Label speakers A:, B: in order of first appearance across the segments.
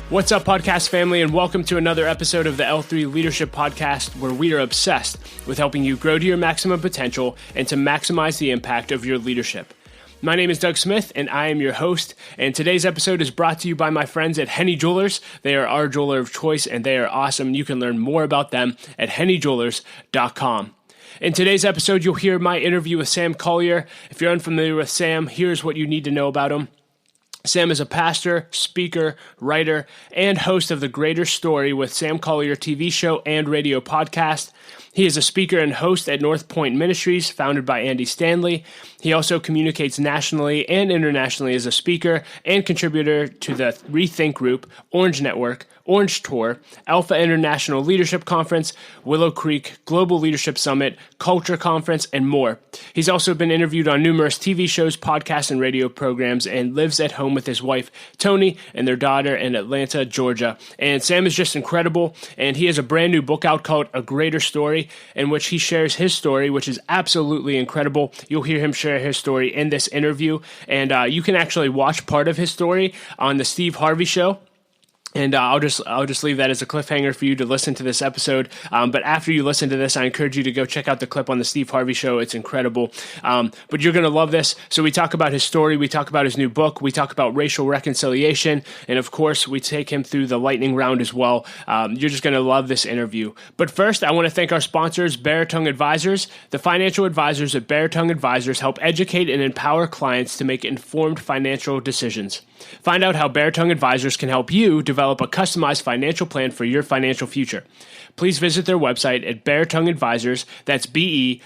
A: What's up, podcast family, and welcome to another episode of the L3 Leadership Podcast, where we are obsessed with helping you grow to your maximum potential and to maximize the impact of your leadership. My name is Doug Smith, and I am your host, and today's episode is brought to you by my friends at Henny Jewelers. They are our jeweler of choice, and they are awesome. You can learn more about them at hennyjewelers.com. In today's episode, you'll hear my interview with Sam Collier. If you're unfamiliar with Sam, here's what you need to know about him. Sam is a pastor, speaker, writer, and host of The Greater Story with Sam Collier TV show and radio podcast. He is a speaker and host at North Point Ministries, founded by Andy Stanley. He also communicates nationally and internationally as a speaker and contributor to the Rethink Group, Orange Network, Orange Tour, Alpha International Leadership Conference, Willow Creek Global Leadership Summit, Culture Conference, and more. He's also been interviewed on numerous TV shows, podcasts, and radio programs, and lives at home with his wife, Tony, and their daughter in Atlanta, Georgia. And Sam is just incredible, and he has a brand new book out called A Greater Story, in which he shares his story, which is absolutely incredible. You'll hear him share his story in this interview, and you can actually watch part of his story on the Steve Harvey Show. And I'll just leave that as a cliffhanger for you to listen to this episode. But after you listen to this, I encourage you to go check out the clip on the Steve Harvey Show. It's incredible. But you're going to love this. So we talk about his story. We talk about his new book. We talk about racial reconciliation. And of course, we take him through the lightning round as well. You're just going to love this interview. But first, I want to thank our sponsors, Baritone Advisors. The financial advisors at Baritone Advisors help educate and empower clients to make informed financial decisions. Find out how Baritone Advisors can help you develop a customized financial plan for your financial future. Please visit their website at Baritone Advisors, that's BERATUNG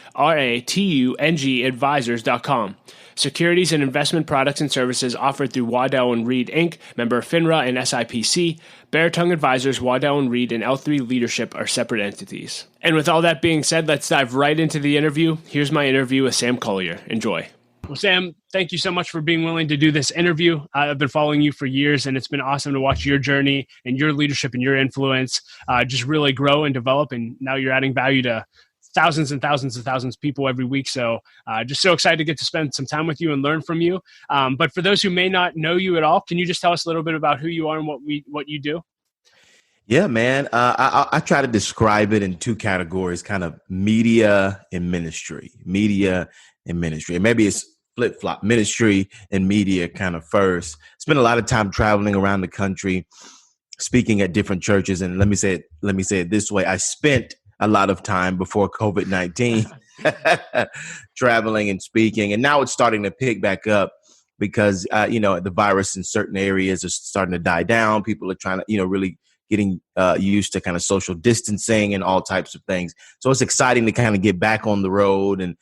A: advisors.com. Securities and investment products and services offered through Waddell & Reed, Inc., member FINRA and SIPC. Baritone Advisors, Waddell & Reed, and L3 Leadership are separate entities. And with all that being said, let's dive right into the interview. Here's my interview with Sam Collier. Enjoy. Well, Sam, thank you so much for being willing to do this interview. I've been following you for years, and it's been awesome to watch your journey and your leadership and your influence just really grow and develop. And now you're adding value to thousands and thousands and thousands of people every week. So just so excited to get to spend some time with you and learn from you. But for those who may not know you at all, can you just tell us a little bit about who you are and what you do?
B: Yeah, man. I try to describe it in two categories, kind of media and ministry. Media and ministry. And maybe it's flip-flop, ministry and media kind of first. Spent a lot of time traveling around the country, speaking at different churches. And let me say it this way. I spent a lot of time before COVID-19 traveling and speaking. And now it's starting to pick back up because, the virus in certain areas is starting to die down. People are trying to, really getting used to kind of social distancing and all types of things. So it's exciting to kind of get back on the road and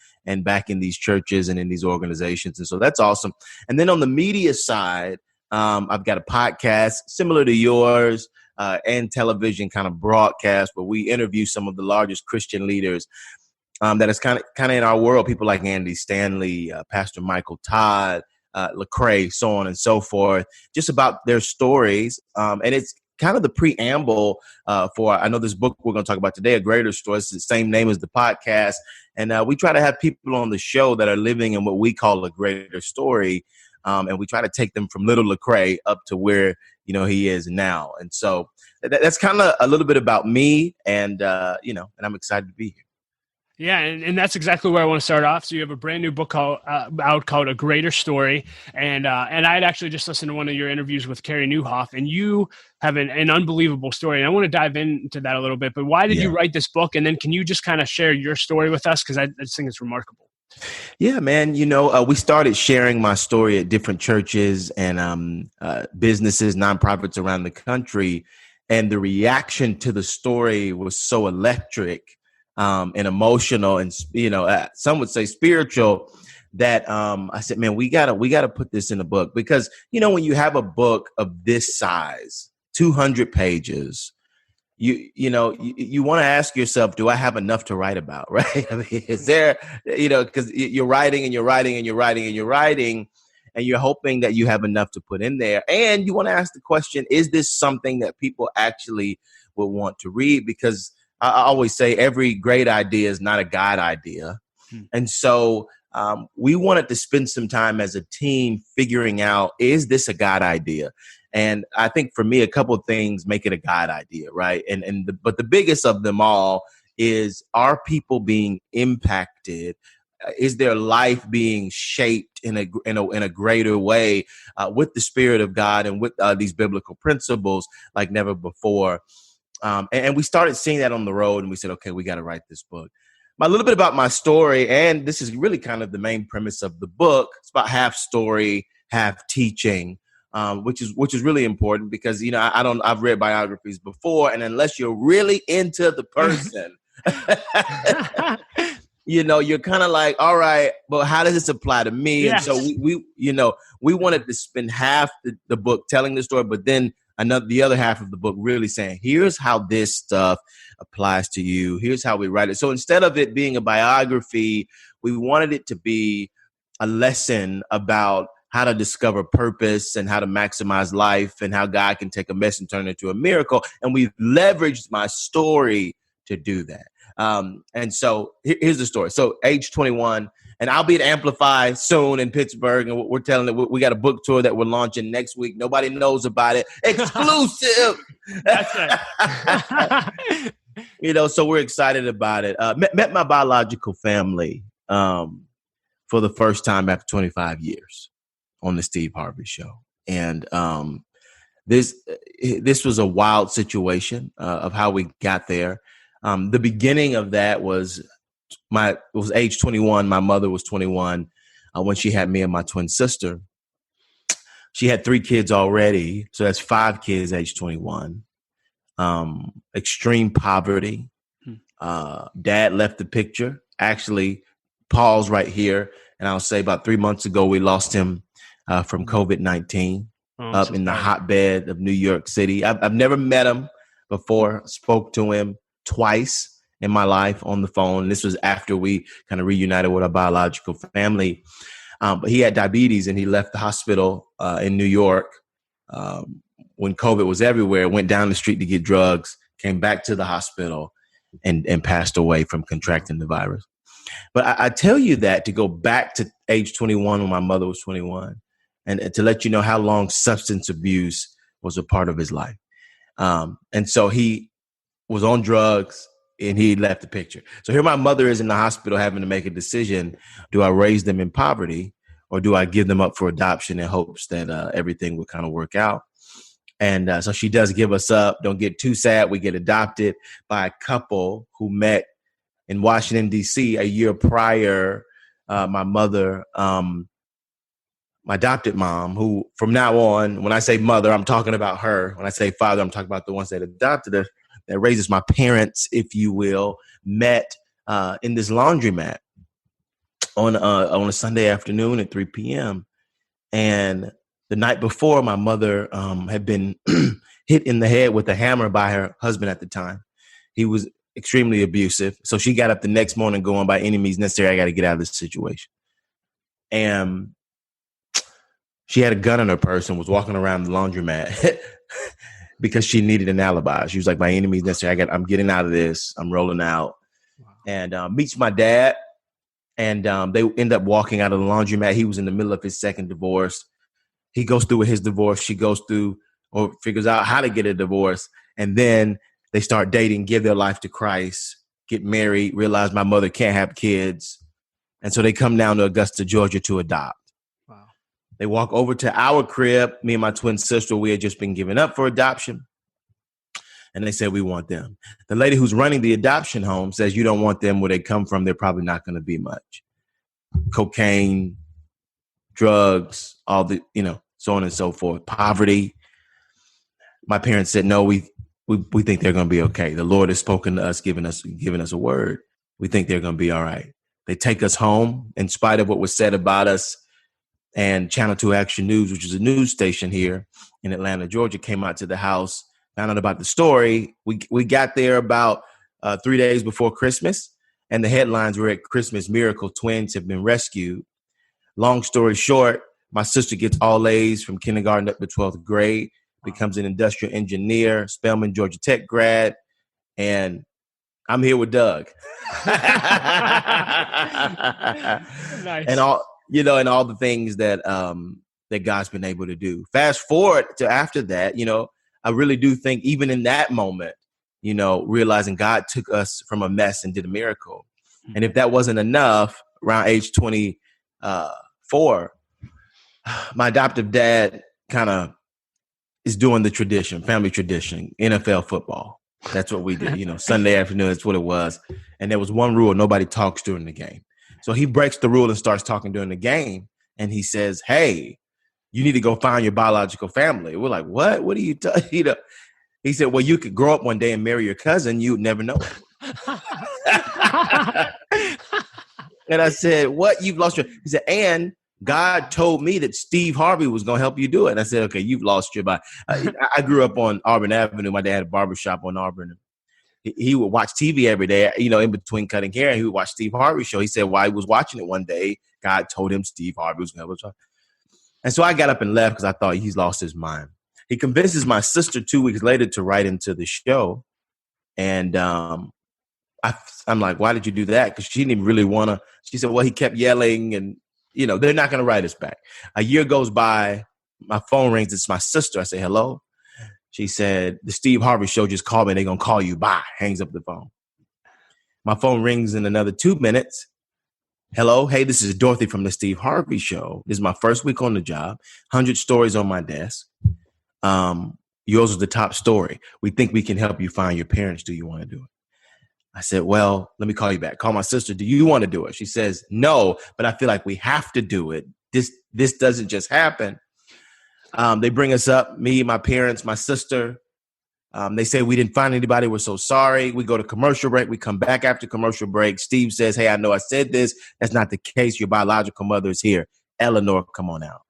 B: back in these churches and in these organizations. And so that's awesome. And then on the media side, I've got a podcast similar to yours and television kind of broadcast where we interview some of the largest Christian leaders that is kind of in our world. People like Andy Stanley, Pastor Michael Todd, Lecrae, so on and so forth, just about their stories. And it's kind of the preamble for, I know this book we're going to talk about today, A Greater Story. It's the same name as the podcast. And we try to have people on the show that are living in what we call a greater story. And we try to take them from little Lecrae up to where, he is now. And so that's kind of a little bit about me and I'm excited to be here.
A: Yeah, and that's exactly where I want to start off. So you have a brand new book out called A Greater Story, and I had actually just listened to one of your interviews with Carey Nieuwhof, and you have an unbelievable story. And I want to dive into that a little bit. But why did you write this book? And then can you just kind of share your story with us? Because I just think it's remarkable.
B: Yeah, man. We started sharing my story at different churches and businesses, nonprofits around the country, and the reaction to the story was so electric. And emotional and, some would say spiritual that I said, man, we gotta put this in a book because, when you have a book of this size, 200 pages, you want to ask yourself, do I have enough to write about? Right. I mean, is there, because you're writing and you're writing and you're writing and you're writing and you're hoping that you have enough to put in there. And you want to ask the question, is this something that people actually would want to read? Because I always say every great idea is not a God idea. And so we wanted to spend some time as a team figuring out, is this a God idea? And I think for me, a couple of things make it a God idea, right? But the biggest of them all is, are people being impacted? Is their life being shaped in a greater way with the Spirit of God and with these biblical principles like never before? And we started seeing that on the road, and we said, okay, we got to write this book. A little bit about my story, and this is really kind of the main premise of the book. It's about half story, half teaching, which is really important because I've read biographies before, and unless you're really into the person, you're kind of like, all right, but how does this apply to me? Yes. And so we wanted to spend half the book telling the story, but then the other half of the book really saying, here's how this stuff applies to you. Here's how we write it. So instead of it being a biography, we wanted it to be a lesson about how to discover purpose and how to maximize life and how God can take a mess and turn it into a miracle. And we've leveraged my story to do that. And so here's the story. So age 21, and I'll be at Amplify soon in Pittsburgh. And we're telling that we got a book tour that we're launching next week. Nobody knows about it. Exclusive.
A: That's it.
B: So we're excited about it. Met my biological family for the first time after 25 years on the Steve Harvey Show. And this was a wild situation of how we got there. The beginning of that was age 21. My mother was 21 when she had me and my twin sister. She had 3 kids already. So that's 5 kids age 21. Extreme poverty. Dad left the picture. Actually, Paul's right here. And I'll say about 3 months ago, we lost him from COVID-19 up in the hotbed of New York City. I've never met him before, spoke to him twice in my life on the phone. This was after we kind of reunited with our biological family. But he had diabetes and he left the hospital in New York when COVID was everywhere, went down the street to get drugs, came back to the hospital and passed away from contracting the virus. But I tell you that to go back to age 21 when my mother was 21 and to let you know how long substance abuse was a part of his life. And so he was on drugs and he left the picture. So here my mother is in the hospital having to make a decision. Do I raise them in poverty or do I give them up for adoption in hopes that everything would kind of work out? And so she does give us up. Don't get too sad. We get adopted by a couple who met in Washington, D.C. a year prior. My mother, my adopted mom, who from now on, when I say mother, I'm talking about her. When I say father, I'm talking about the ones that adopted her, that raises my parents, if you will, met in this laundromat on a Sunday afternoon at 3 p.m. And the night before, my mother had been hit in the head with a hammer by her husband at the time. He was extremely abusive. So she got up the next morning going, by any means necessary, I got to get out of this situation. And she had a gun in her purse and was walking around the laundromat because she needed an alibi. She was like, by any means necessary, I'm getting out of this. I'm rolling out. Wow. And meets my dad. And they end up walking out of the laundromat. He was in the middle of his second divorce. He goes through with his divorce. She goes through or figures out how to get a divorce. And then they start dating, give their life to Christ, get married, realize my mother can't have kids. And so they come down to Augusta, Georgia to adopt. Wow. They walk over to our crib. Me and my twin sister, we had just been given up for adoption. And they said, we want them. The lady who's running the adoption home says, you don't want them. Where they come from, they're probably not going to be much. Cocaine, drugs, all the, so on and so forth. Poverty. My parents said, no, we think they're going to be okay. The Lord has spoken to us, giving us a word. We think they're going to be all right. They take us home in spite of what was said about us. And Channel 2 Action News, which is a news station here in Atlanta, Georgia, came out to the house, found out about the story. We got there about 3 days before Christmas, and the headlines were at Christmas miracle, twins have been rescued. Long story short, my sister gets all A's from kindergarten up to 12th grade, becomes an industrial engineer, Spelman, Georgia Tech grad, and I'm here with Doug.
A: Nice.
B: And all, and all the things that that God's been able to do. Fast forward to after that, I really do think even in that moment, realizing God took us from a mess and did a miracle. And if that wasn't enough, around age 24, my adoptive dad kind of is doing the tradition, family tradition, NFL football. That's what we did. Sunday afternoon, that's what it was. And there was one rule: nobody talks during the game. So he breaks the rule and starts talking during the game. And he says, "Hey, you need to go find your biological family." We're like, "What? What are you talking?" He said, "Well, you could grow up one day and marry your cousin. You'd never know it." And I said, "What? You've lost your..." He said, "And God told me that Steve Harvey was going to help you do it." And I said, "Okay, you've lost your mind." I grew up on Auburn Avenue. My dad had a barbershop on Auburn. He would watch TV every day, in between cutting hair. He would watch Steve Harvey Show. He said while he was watching it one day, God told him Steve Harvey was going to help him. And so I got up and left because I thought he's lost his mind. He convinces my sister 2 weeks later to write into the show. And I'm like, "Why did you do that?" Because she didn't really want to. She said, "Well, he kept yelling and, they're not going to write us back." A year goes by. My phone rings. It's my sister. I say, "Hello." She said, "The Steve Harvey Show just called me. They're going to call you." Bye. Hangs up the phone. My phone rings in another 2 minutes. "Hello. Hey, this is Dorothy from the Steve Harvey Show. This is my first week on the job. 100 stories on my desk. Yours was the top story. We think we can help you find your parents. Do you want to do it?" I said, "Well, let me call you back." Call my sister. "Do you want to do it?" She says, "No, but I feel like we have to do it. This doesn't just happen." They bring us up, me, my parents, my sister. They say, "We didn't find anybody. We're so sorry." We go to commercial break. We come back after commercial break. Steve says, "Hey, I know I said this. That's not the case. Your biological mother is here. Eleanor, come on out."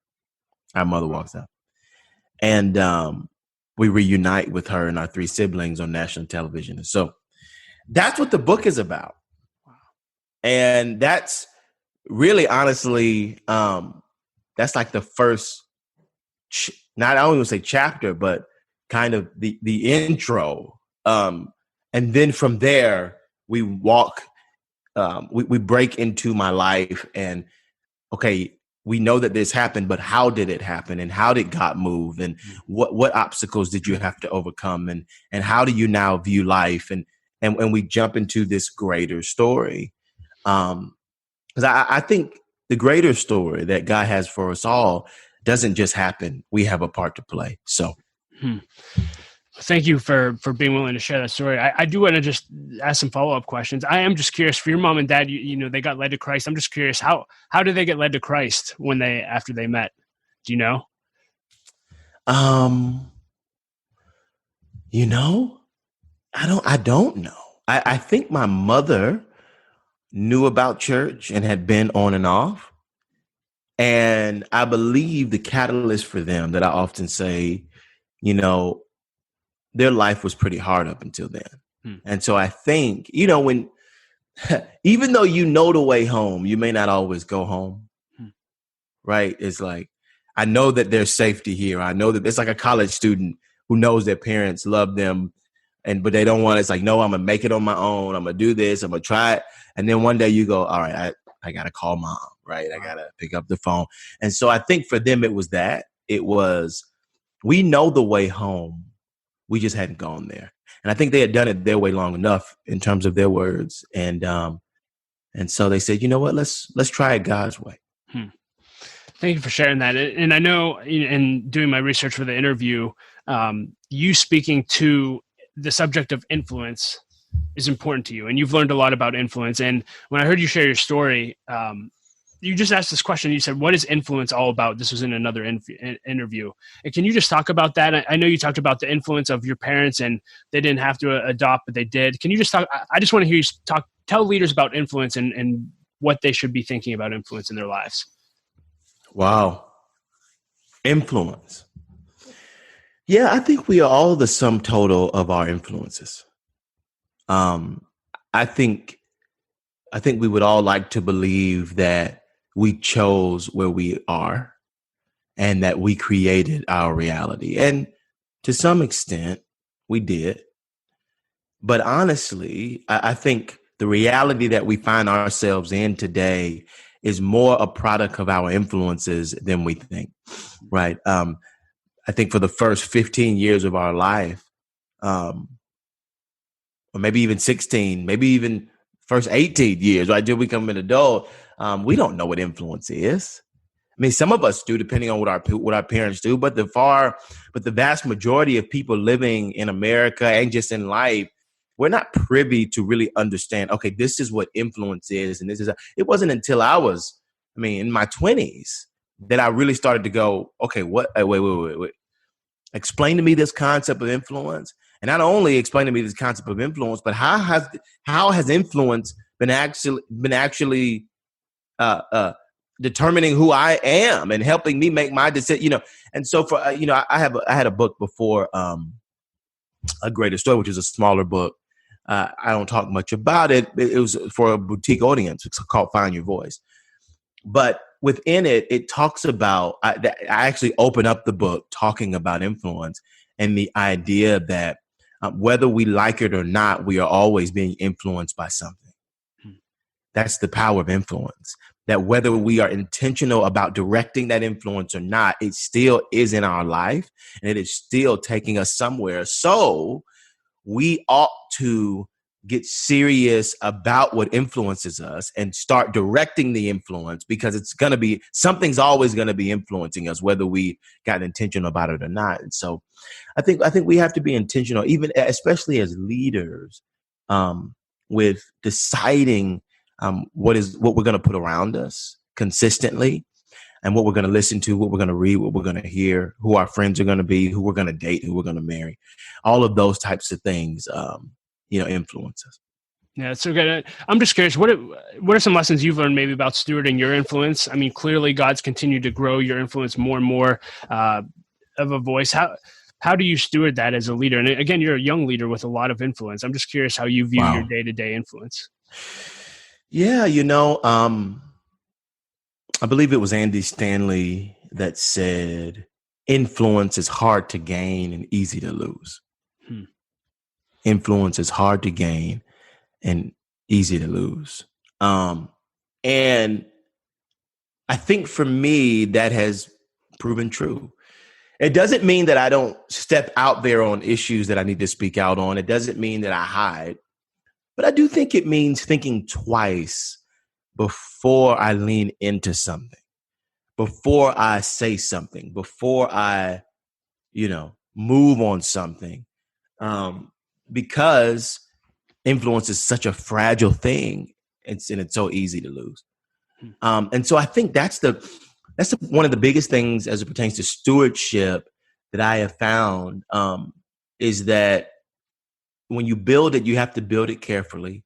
B: Our mother walks out. And we reunite with her and our 3 siblings on national television. And so that's what the book is about. And that's really, honestly, that's like the first, not I don't even say chapter, but kind of the intro. And then from there, we walk, we break into my life and, okay, we know that this happened, but how did it happen? And how did God move? And what obstacles did you have to overcome? And how do you now view life? And we jump into this greater story. Because I think the greater story that God has for us all doesn't just happen. We have a part to play. So.
A: Thank you for being willing to share that story. I do want to just ask some follow-up questions. I am just curious, for your mom and dad, they got led to Christ. I'm just curious, how did they get led to Christ after they met? Do you know?
B: I don't know. I think my mother knew about church and had been on and off. And I believe the catalyst for them that I often say, their life was pretty hard up until then. And so I think, when, even though the way home, you may not always go home, right? It's like, I know that there's safety here. I know that it's like a college student who knows their parents love them, but they don't want it. It's like, no, I'm going to make it on my own. I'm going to do this. I'm going to try it. And then one day you go, all right, I got to call mom, right? I got to pick up the phone. And so I think for them, it was that. It was, we know the way home. We just hadn't gone there. And I think they had done it their way long enough in terms of their words. And so they said, you know what, let's try it God's way.
A: Thank you for sharing that. And I know in doing my research for the interview, you speaking to the subject of influence is important to you. And you've learned a lot about influence. And when I heard you share your story, you just asked this question. You said, what is influence all about? This was in another interview. And can you just talk about that? I know you talked about the influence of your parents and they didn't have to adopt, but they did. Can you just talk? I just want to hear you tell leaders about influence and what they should be thinking about influence in their lives.
B: Wow. Influence. Yeah, I think we are all the sum total of our influences. I think we would all like to believe that we chose where we are and that we created our reality. And to some extent, we did. But honestly, I think the reality that we find ourselves in today is more a product of our influences than we think, right? I think for the first 15 years of our life, or maybe even 16, maybe even first 18 years, right, till we become an adult, we don't know what influence is. I mean, some of us do, depending on what our parents do, but the vast majority of people living in America and just in life, we're not privy to really understand, okay, this is what influence is. And it wasn't until I was, in my 20s that I really started to go, okay, wait. Explain to me this concept of influence. And not only explain to me this concept of influence, but how has influence been actually determining who I am and helping me make my decision, And so I had a book before, A Greater Story, which is a smaller book. I don't talk much about it. It was for a boutique audience. It's called Find Your Voice. But within it, it talks about, I actually open up the book talking about influence and the idea that whether we like it or not, we are always being influenced by something. That's the power of influence. That whether we are intentional about directing that influence or not, it still is in our life and it is still taking us somewhere. So we ought to get serious about what influences us and start directing the influence, because something's always going to be influencing us, whether we got intentional about it or not. And so I think we have to be intentional, especially as leaders, with deciding what we're going to put around us consistently, and what we're going to listen to, what we're going to read, what we're going to hear, who our friends are going to be, who we're going to date, who we're going to marry. All of those types of things, influence us.
A: Yeah, it's so good. I'm just curious, what are some lessons you've learned maybe about stewarding your influence? I mean, clearly God's continued to grow your influence more and more of a voice. How do you steward that as a leader? And again, you're a young leader with a lot of influence. I'm just curious how you view your day-to-day influence.
B: Yeah, I believe it was Andy Stanley that said, influence is hard to gain and easy to lose. Influence is hard to gain and easy to lose. And I think for me, that has proven true. It doesn't mean that I don't step out there on issues that I need to speak out on. It doesn't mean that I hide. But I do think it means thinking twice before I lean into something, before I say something, before I, move on something, because influence is such a fragile thing, and it's so easy to lose. And so I think that's one of the biggest things as it pertains to stewardship that I have found, is that when you build it, you have to build it carefully.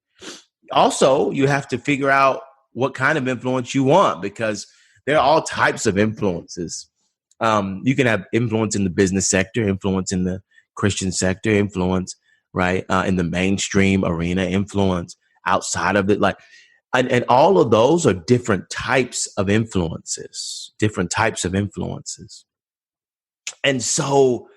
B: Also, you have to figure out what kind of influence you want, because there are all types of influences. You can have influence in the business sector, influence in the Christian sector, influence, right, in the mainstream arena, influence outside of it. And all of those are different types of influences. And so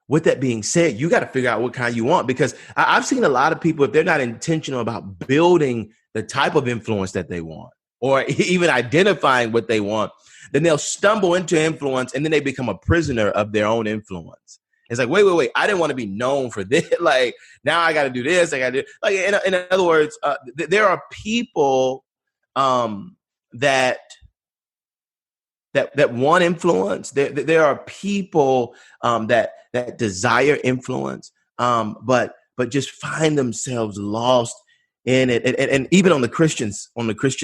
B: with that being said, you got to figure out what kind you want, because I've seen a lot of people, if they're not intentional about building the type of influence that they want, or even identifying what they want, then they'll stumble into influence, and then they become a prisoner of their own influence. It's like, wait, I didn't want to be known for this. Like, now I got to do this. I got to do, like, in other words, there are people that want influence. There are people that desire influence, but just find themselves lost in it. And even on the Christian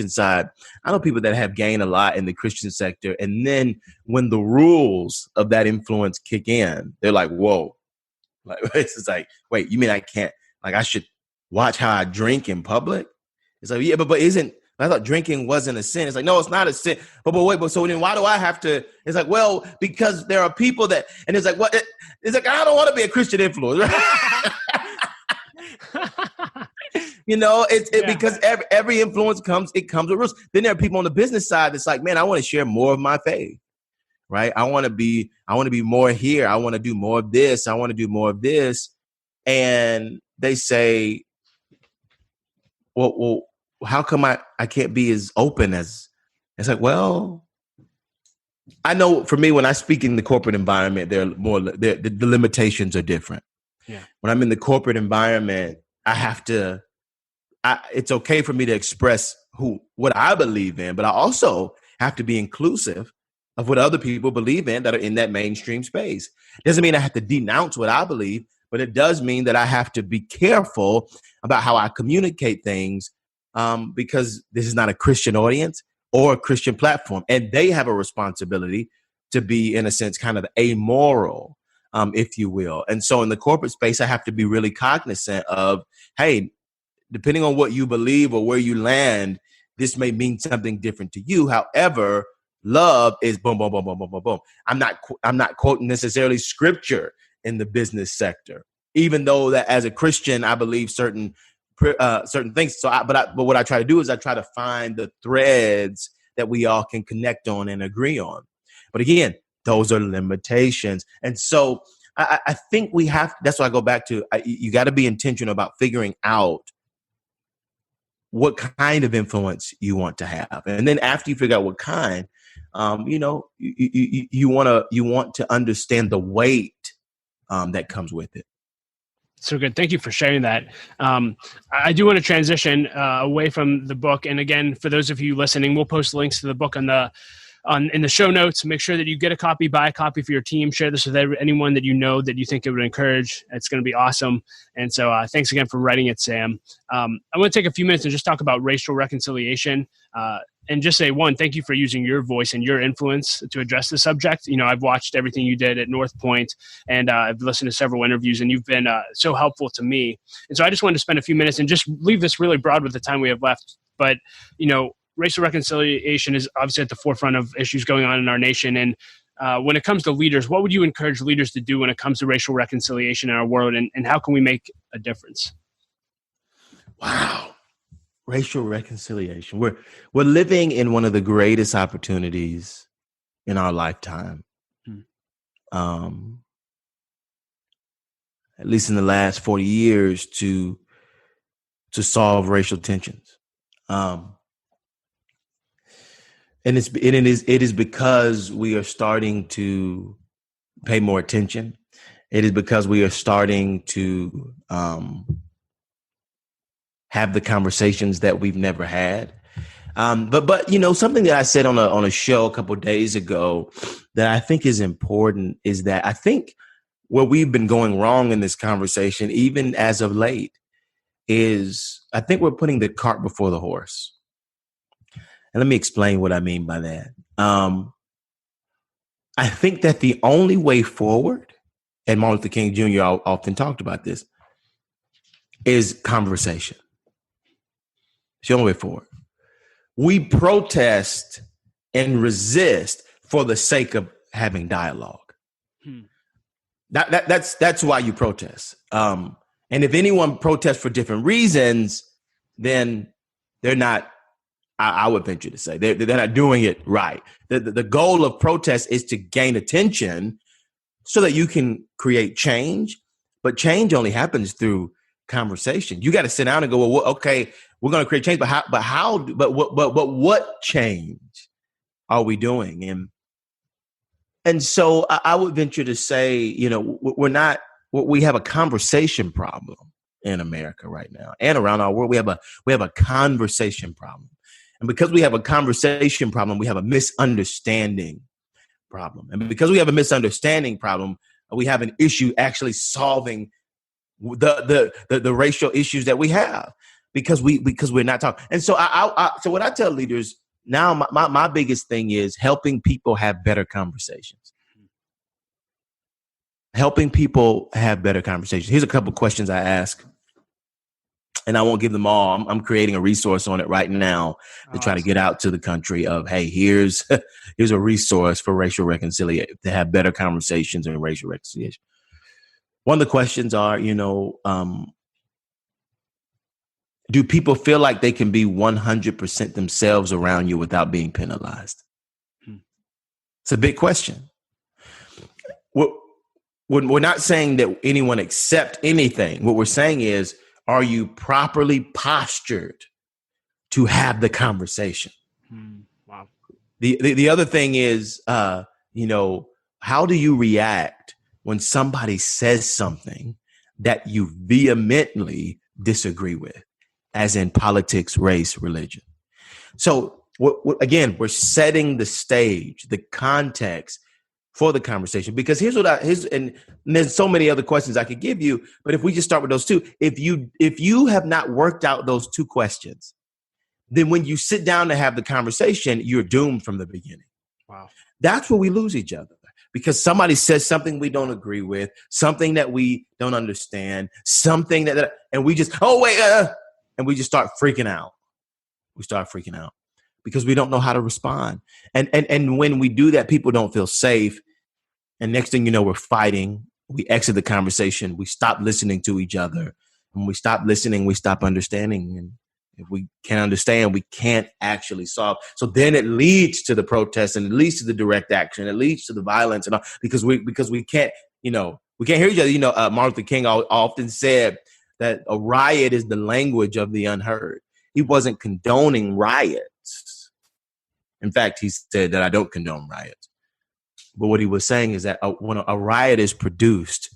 B: side, I know people that have gained a lot in the Christian sector, and then when the rules of that influence kick in, they're like, whoa. Like, it's just like, wait, you mean I can't, like, I should watch how I drink in public? It's like, yeah, but I thought drinking wasn't a sin. It's like, no, it's not a sin. But so then why do I have to? It's like, well, because there are people that, and it's like, what? It's like, I don't want to be a Christian influencer. Because every influence comes with rules. Then there are people on the business side that's like, man, I want to share more of my faith, right? I want to be more here. I want to do more of this. I want to do more of this. And they say, well, how come I can't be as open as It's like, well, I know for me, when I speak in the corporate environment, the limitations are different.
A: Yeah.
B: When I'm in the corporate environment, it's okay for me to express what I believe in, but I also have to be inclusive of what other people believe in that are in that mainstream space. Doesn't mean I have to denounce what I believe, but it does mean that I have to be careful about how I communicate things, because this is not a Christian audience or a Christian platform, and they have a responsibility to be, in a sense, kind of amoral, if you will. And so in the corporate space, I have to be really cognizant of, hey, depending on what you believe or where you land, this may mean something different to you. However, love is boom, boom, boom, boom, boom, boom, boom. I'm not quoting necessarily scripture in the business sector, even though that as a Christian, I believe certain things. But what I try to do is I try to find the threads that we all can connect on and agree on. But again, those are limitations. And so I think that's why I go back to, you got to be intentional about figuring out what kind of influence you want to have. And then after you figure out what kind, you want to understand the weight that comes with it.
A: So good. Thank you for sharing that. I do want to transition away from the book. And again, for those of you listening, we'll post links to the book in the show notes. Make sure that you get a copy, buy a copy for your team, share this with anyone that you know that you think it would encourage. It's going to be awesome. And so thanks again for writing it, Sam. I want to take a few minutes and just talk about racial reconciliation. And just say, one, thank you for using your voice and your influence to address the subject. I've watched everything you did at North Point, and I've listened to several interviews, and you've been so helpful to me. And so I just wanted to spend a few minutes and just leave this really broad with the time we have left. But, racial reconciliation is obviously at the forefront of issues going on in our nation. And when it comes to leaders, what would you encourage leaders to do when it comes to racial reconciliation in our world, and how can we make a difference?
B: Wow. Racial reconciliation. We're living in one of the greatest opportunities in our lifetime. At least in the last 40 years to solve racial tensions. And it is because we are starting to pay more attention. It is because we are starting to have the conversations that we've never had. But something that I said on a show a couple of days ago that I think is important is that I think where we've been going wrong in this conversation, even as of late, is I think we're putting the cart before the horse. And let me explain what I mean by that. I think that the only way forward, and Martin Luther King Jr. often talked about this, is conversation. It's the only way forward. We protest and resist for the sake of having dialogue. That's why you protest. And if anyone protests for different reasons, then they're not, I would venture to say, they're not doing it right. The goal of protest is to gain attention so that you can create change. But change only happens through conversation. You got to sit down and go, well, okay, we're going to create change, but what change are we doing? And so I would venture to say, we have a conversation problem in America right now and around our world. We have a conversation problem. And because we have a conversation problem, we have a misunderstanding problem. And because we have a misunderstanding problem, we have an issue actually solving the racial issues that we have because we're not talking. And so so what I tell leaders now, my biggest thing is helping people have better conversations. Helping people have better conversations. Here's a couple of questions I ask, and I won't give them all. I'm creating a resource on it right now to try to get out to the country of, hey, here's a resource for racial reconciliation, to have better conversations and racial reconciliation. One of the questions are, do people feel like they can be 100% themselves around you without being penalized? It's a big question. We're not saying that anyone accept anything. What we're saying is, are you properly postured to have the conversation?
A: Wow.
B: The other thing is, how do you react when somebody says something that you vehemently disagree with, as in politics, race, religion? So again, we're setting the stage, the context for the conversation, because and there's so many other questions I could give you, but if we just start with those two, if you have not worked out those two questions, then when you sit down to have the conversation, you're doomed from the beginning.
A: Wow.
B: That's where we lose each other, because somebody says something we don't agree with, something that we don't understand, something and we just, and we just start freaking out. We start freaking out because we don't know how to respond. And when we do that, people don't feel safe. And next thing you know, we're fighting. We exit the conversation. We stop listening to each other. When we stop listening, we stop understanding. And if we can't understand, we can't actually solve. So then it leads to the protest, and it leads to the direct action. It leads to the violence, and all, because we can't, we can't hear each other. Martin Luther King often said that a riot is the language of the unheard. He wasn't condoning riots. In fact, he said that I don't condone riots. But what he was saying is that when a riot is produced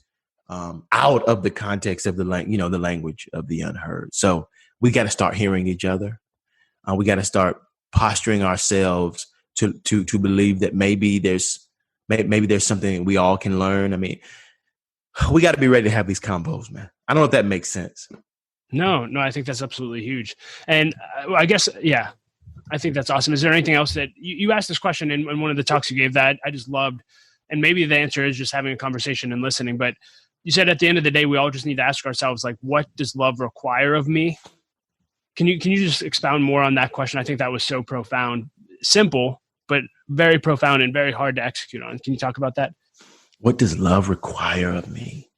B: out of the context of the language of the unheard. So we got to start hearing each other. We got to start posturing ourselves to believe that maybe there's something we all can learn. I mean, we got to be ready to have these combos, man. I don't know if that makes sense.
A: No, I think that's absolutely huge. And I guess, yeah, I think that's awesome. Is there anything else that you asked this question in one of the talks you gave that I just loved? And maybe the answer is just having a conversation and listening. But you said at the end of the day, we all just need to ask ourselves, like, what does love require of me? Can you just expound more on that question? I think that was so profound, simple, but very profound and very hard to execute on. Can you talk about that?
B: What does love require of me?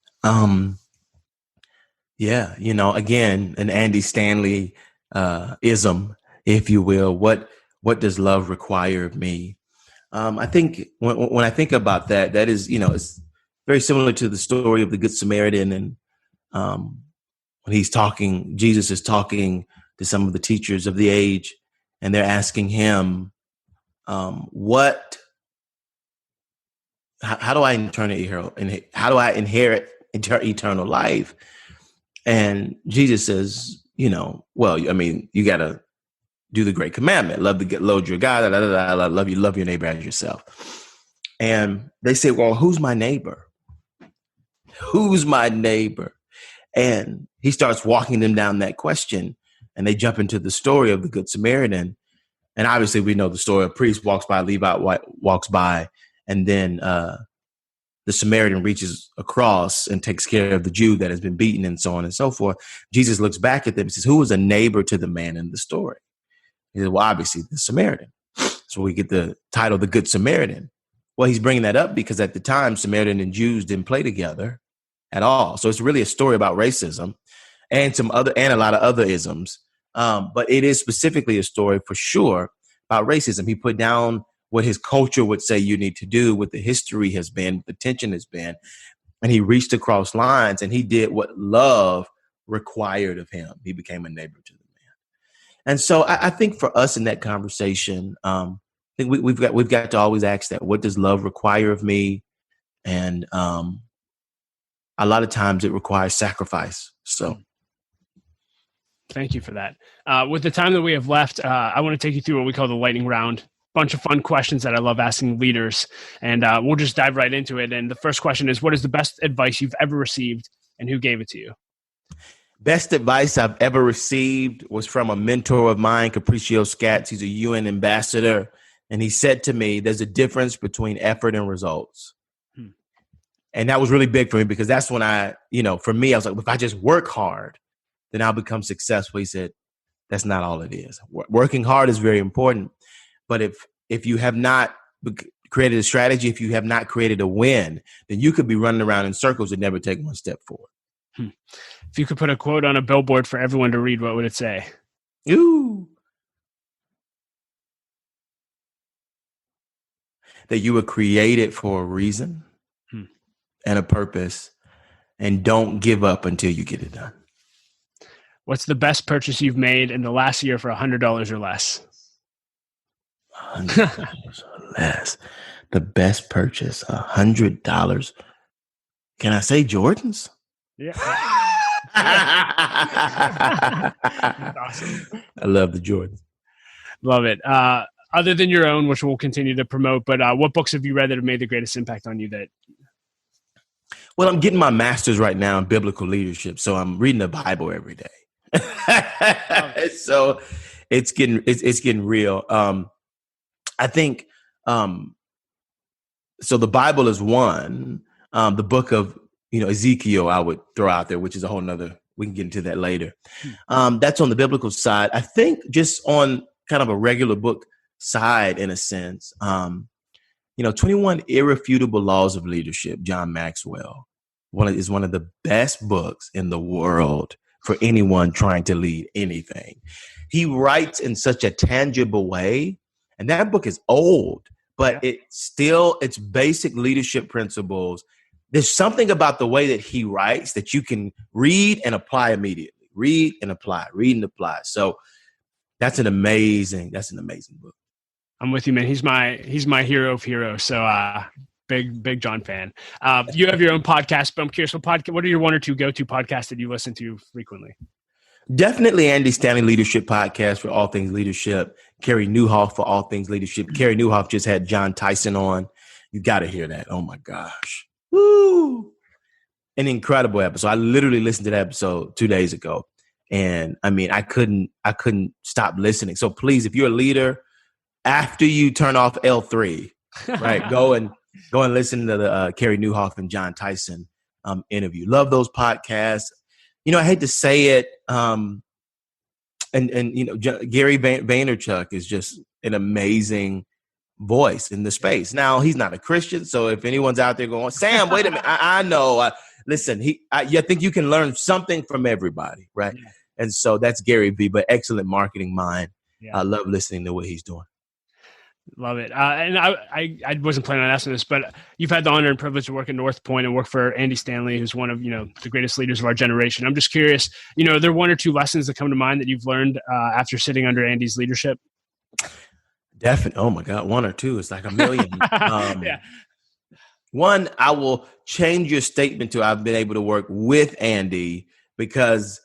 B: Yeah, again, an Andy Stanley ism, if you will. What does love require of me? I think when I think about that is, it's very similar to the story of the Good Samaritan. And when Jesus is talking to some of the teachers of the age, and they're asking him, how do I inherit eternal life? And Jesus says, you got to do the great commandment, love your God, love your neighbor as yourself. And they say, well, who's my neighbor? Who's my neighbor? And he starts walking them down that question, and they jump into the story of the Good Samaritan. And obviously we know the story. A priest walks by, Levite walks by, and then the Samaritan reaches across and takes care of the Jew that has been beaten, and so on and so forth. Jesus looks back at them and says, who was a neighbor to the man in the story? He said, well, obviously the Samaritan. So we get the title, The Good Samaritan. Well, he's bringing that up because at the time, Samaritan and Jews didn't play together at all. So it's really a story about racism and a lot of other isms. But it is specifically a story for sure about racism. He put down what his culture would say you need to do, what the history has been, the tension has been, and he reached across lines, and he did what love required of him. He became a neighbor to the man. And so I think for us in that conversation, I think we've got to always ask that, what does love require of me? And a lot of times it requires sacrifice. So
A: thank you for that. With the time that we have left, I want to take you through what we call the lightning round. Bunch of fun questions that I love asking leaders, and we'll just dive right into it. And the first question is, what is the best advice you've ever received, and who gave it to you?
B: Best advice I've ever received was from a mentor of mine, Capriccio Scatz. He's a UN ambassador. And he said to me, there's a difference between effort and results. And that was really big for me, because that's when for me, I was like, if I just work hard, then I'll become successful. He said, that's not all it is. Working hard is very important. But if you have not created a strategy, if you have not created a win, then you could be running around in circles and never take one step forward.
A: If you could put a quote on a billboard for everyone to read, what would it say?
B: Ooh. That you were created for a reason and a purpose, and don't give up until you get it done.
A: What's the best purchase you've made in the last year for $100 or less?
B: $100 or less. The best purchase, $100. Can I say Jordans?
A: Yeah. That's awesome.
B: I love the Jordans.
A: Love it. Other than your own, which we'll continue to promote, but what books have you read that have made the greatest impact on you?
B: Well, I'm getting my master's right now in biblical leadership, so I'm reading the Bible every day. So it's getting real. I think so. The Bible is one. The book of Ezekiel I would throw out there, which is a whole nother. We can get into that later. That's on the biblical side. I think just on kind of a regular book side, in a sense, 21 Irrefutable Laws of Leadership, John Maxwell, is one of the best books in the world for anyone trying to lead anything. He writes in such a tangible way, and that book is old, but it's basic leadership principles. There's something about the way that he writes that you can read and apply immediately. Read and apply. So that's an amazing book.
A: I'm with you, man. He's my hero of heroes. So big John fan. You have your own podcast, but I'm curious, what are your one or two go-to podcasts that you listen to frequently?
B: Definitely Andy Stanley Leadership Podcast for all things leadership. Carey Nieuwhof for all things leadership. Carey Nieuwhof just had John Tyson on. You got to hear that. Oh my gosh. Woo! An incredible episode. I literally listened to that episode 2 days ago. And I mean, I couldn't stop listening. So please, if you're a leader, after you turn off L3, right, go and listen to the Carey Nieuwhof and John Tyson interview. Love those podcasts. I hate to say it, and Gary Vaynerchuk is just an amazing voice in the space. Now, he's not a Christian, so if anyone's out there going, Sam, wait a minute, I know. Listen, I think you can learn something from everybody, right? Yeah. And so that's Gary V, but excellent marketing mind. Yeah. I love listening to what he's doing.
A: Love it. And I wasn't planning on asking this, but you've had the honor and privilege to work at North Point and work for Andy Stanley, who's one of, the greatest leaders of our generation. I'm just curious, are there one or two lessons that come to mind that you've learned after sitting under Andy's leadership?
B: Definitely. Oh my God. One or two. It's like a million.
A: Yeah.
B: One, I will change your statement to I've been able to work with Andy because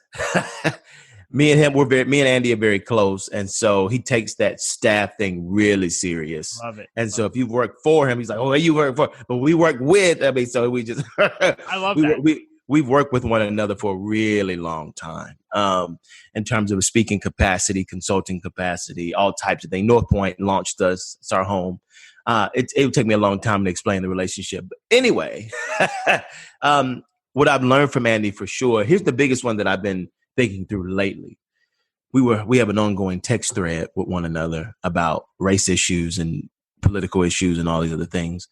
B: me and Andy are very close. And so he takes that staff thing really serious.
A: Love it.
B: And so if you've worked for him, he's like, oh, you work for, but we work with, so we just,
A: I love that.
B: We've worked with one another for a really long time in terms of speaking capacity, consulting capacity, all types of things. North Point launched us. It's our home. It would take me a long time to explain the relationship. But anyway, what I've learned from Andy for sure, here's the biggest one that I've been thinking through lately. We have an ongoing text thread with one another about race issues and political issues and all these other things,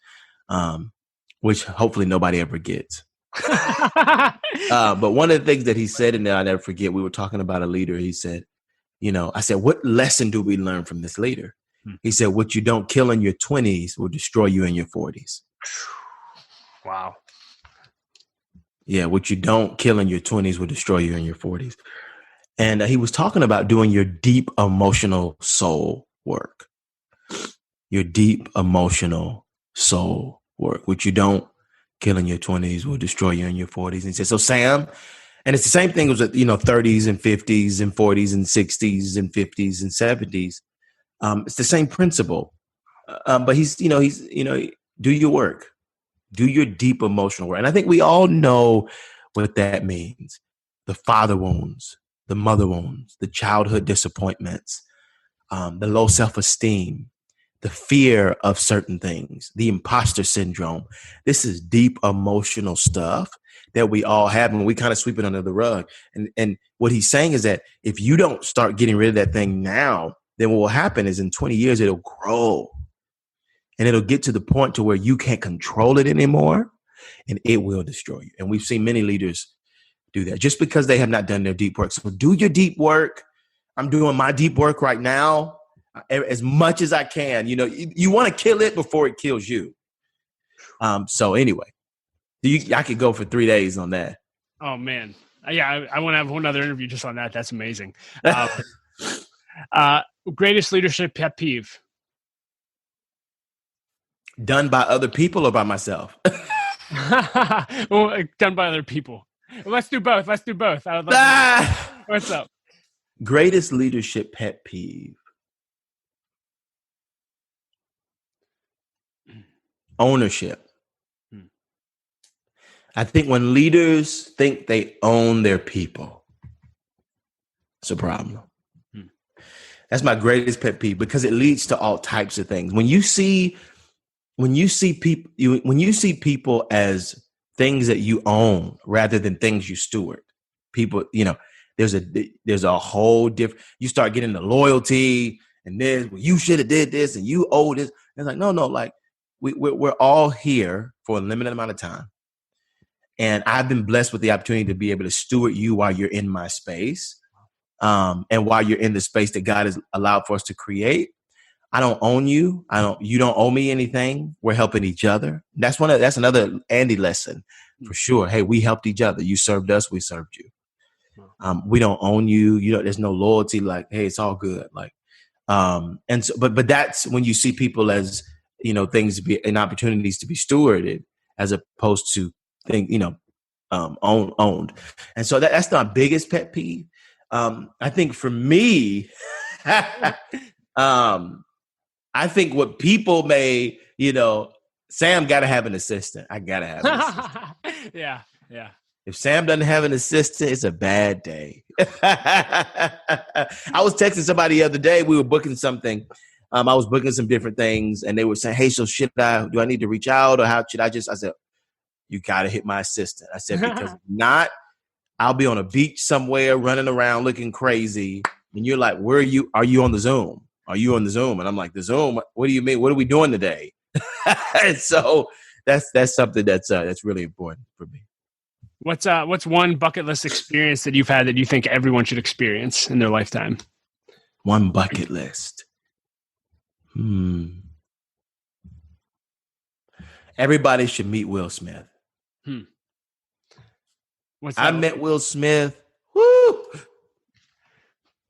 B: which hopefully nobody ever gets. But one of the things that he said, and I'll never forget, we were talking about a leader. He said, I said, what lesson do we learn from this leader? He said, what you don't kill in your 20s will destroy you in your 40s.
A: Wow.
B: Yeah, what you don't kill in your 20s will destroy you in your 40s. And he was talking about doing your deep emotional soul work. Your deep emotional soul work. What you don't kill in your 20s will destroy you in your 40s. And he said, so Sam, and it's the same thing as 30s and 50s and 40s and 60s and 50s and 70s. It's the same principle. But he's do your work. Do your deep emotional work. And I think we all know what that means. The father wounds, the mother wounds, the childhood disappointments, the low self-esteem, the fear of certain things, the imposter syndrome. This is deep emotional stuff that we all have, and we kind of sweep it under the rug. And what he's saying is that if you don't start getting rid of that thing now, then what will happen is in 20 years, it'll grow. And it'll get to the point to where you can't control it anymore, and it will destroy you. And we've seen many leaders do that just because they have not done their deep work. So do your deep work. I'm doing my deep work right now as much as I can. You want to kill it before it kills you. So anyway, I could go for 3 days on that.
A: Oh, man. Yeah, I want to have one other interview just on that. That's amazing. Greatest leadership pet peeve?
B: Done by other people or by myself?
A: Well, done by other people. Well, let's do both. I would love What's up?
B: Greatest leadership pet peeve. Ownership. I think when leaders think they own their people, it's a problem. That's my greatest pet peeve because it leads to all types of things. When you see people as things that you own rather than things you steward, people, there's a whole different. You start getting the loyalty and this. Well, you should have did this and you owe this. It's like no, like we're all here for a limited amount of time. And I've been blessed with the opportunity to be able to steward you while you're in my space, and while you're in the space that God has allowed for us to create. I don't own you. You don't owe me anything. We're helping each other. That's another Andy lesson for sure. Hey, we helped each other. You served us. We served you. We don't own you. There's no loyalty. Like, hey, it's all good. Like, and so, but that's when you see people as, things to be and opportunities to be stewarded as opposed to owned. And so that's my biggest pet peeve. I think for me, I think what people may, Sam got to have an assistant. I got to have an assistant.
A: Yeah.
B: If Sam doesn't have an assistant, it's a bad day. I was texting somebody the other day. We were booking something. I was booking some different things, and they were saying, hey, so do I need to reach out, or how should I said, you got to hit my assistant. I said, because if not, I'll be on a beach somewhere running around looking crazy. And you're like, where are you? Are you on the Zoom? Are you on the Zoom? And I'm like, the Zoom? What do you mean? What are we doing today? And so that's something that's really important for me.
A: What's one bucket list experience that you've had that you think everyone should experience in their lifetime?
B: One bucket list. Everybody should meet Will Smith. I met Will Smith. Woo!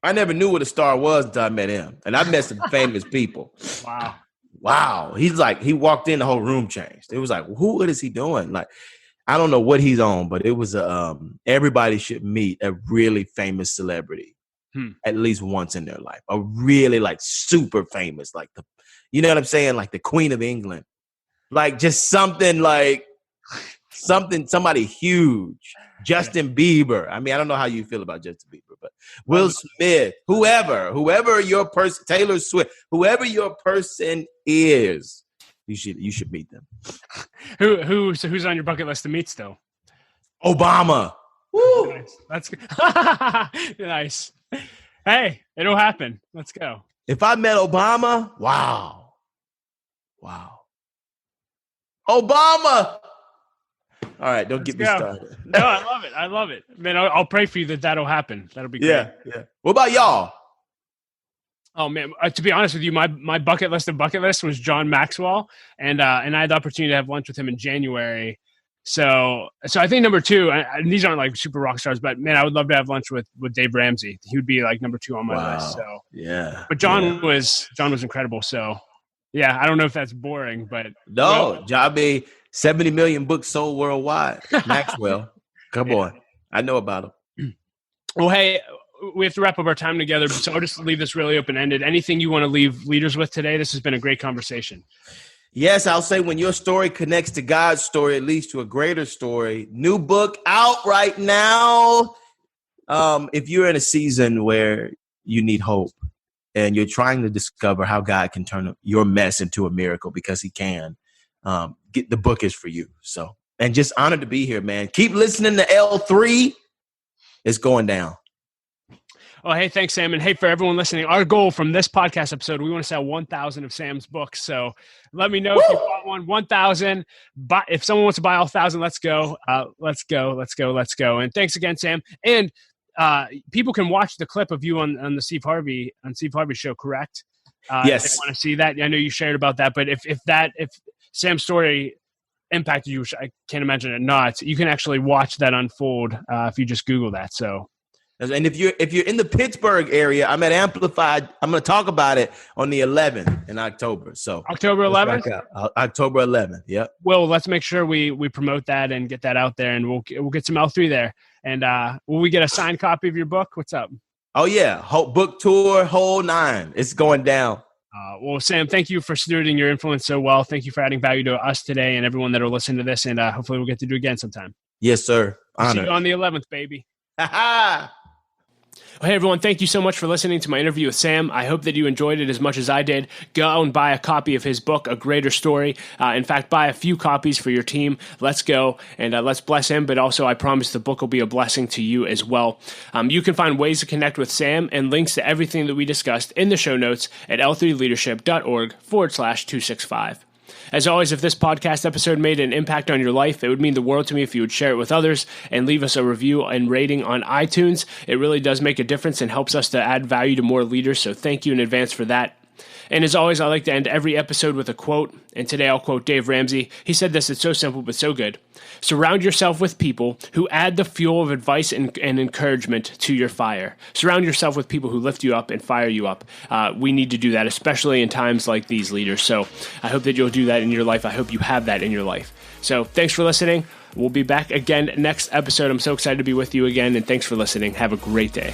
B: I never knew what a star was until I met him. And I met some famous people. Wow. He's like, he walked in, the whole room changed. It was like, what is he doing? Like, I don't know what he's on, but it was everybody should meet a really famous celebrity at least once in their life. A really like super famous, like you know what I'm saying? Like the Queen of England. Like just somebody huge. Justin Bieber. I mean, I don't know how you feel about Justin Bieber, but Will Smith, whoever your person, Taylor Swift, whoever your person is, you should meet them.
A: So who's on your bucket list to meet still?
B: Obama. Woo!
A: Nice. That's good. Nice. Hey, it'll happen. Let's go.
B: If I met Obama, wow. Obama. All right, don't get me started.
A: No, I love it. Man, I'll pray for you that'll happen. That'll be great.
B: Yeah. What about y'all?
A: Oh man, to be honest with you, my bucket list was John Maxwell, and I had the opportunity to have lunch with him in January. So I think number two, and these aren't like super rock stars, but man, I would love to have lunch with Dave Ramsey. He would be like number two on my list. So
B: yeah,
A: but John was incredible. So yeah, I don't know if that's boring, but
B: no, Jabe, 70 million books sold worldwide. Maxwell, come on, I know about him.
A: Well, hey, we have to wrap up our time together, so I'll just leave this really open-ended. Anything you want to leave leaders with today? This has been a great conversation.
B: Yes, I'll say when your story connects to God's story, it leads to a greater story. New book out right now. If you're in a season where you need hope and you're trying to discover how God can turn your mess into a miracle, because he can, get the book is for you. So, and just honored to be here, man. Keep listening to L3. It's going down.
A: Oh, hey, thanks, Sam. And hey, for everyone listening, our goal from this podcast episode, we want to sell 1,000 of Sam's books. So let me know if you bought one, 1,000. If someone wants to buy all 1,000, let's go. Let's go. And thanks again, Sam. And people can watch the clip of you on the Steve Harvey Show, correct?
B: Yes.
A: If they want to see that. I know you shared about that, but if Sam's story impacted you, which I can't imagine it not, you can actually watch that unfold if you just Google that. So.
B: And if you're in the Pittsburgh area, I'm at Amplified. I'm going to talk about it on the 11th in October. So
A: October 11th?
B: October 11th. Yep.
A: Well, let's make sure we promote that and get that out there, and we'll get some L3 there. And will we get a signed copy of your book? What's up?
B: Oh, yeah. Book tour, whole 9. It's going down.
A: Well, Sam, thank you for stewarding your influence so well. Thank you for adding value to us today and everyone that are listening to this. And hopefully we'll get to do it again sometime.
B: Yes, sir.
A: See you on the 11th, baby.
B: Ha-ha!
A: Hey, everyone. Thank you so much for listening to my interview with Sam. I hope that you enjoyed it as much as I did. Go and buy a copy of his book, A Greater Story. In fact, buy a few copies for your team. Let's go and let's bless him. But also, I promise the book will be a blessing to you as well. You can find ways to connect with Sam and links to everything that we discussed in the show notes at l3leadership.org/265. As always, if this podcast episode made an impact on your life, it would mean the world to me if you would share it with others and leave us a review and rating on iTunes. It really does make a difference and helps us to add value to more leaders, so thank you in advance for that. And as always, I like to end every episode with a quote, and today I'll quote Dave Ramsey. He said this, it's so simple but so good. Surround yourself with people who add the fuel of advice and encouragement to your fire. Surround yourself with people who lift you up and fire you up. We need to do that, especially in times like these, leaders. So I hope that you'll do that in your life. I hope you have that in your life. So thanks for listening. We'll be back again next episode. I'm so excited to be with you again, and thanks for listening. Have a great day.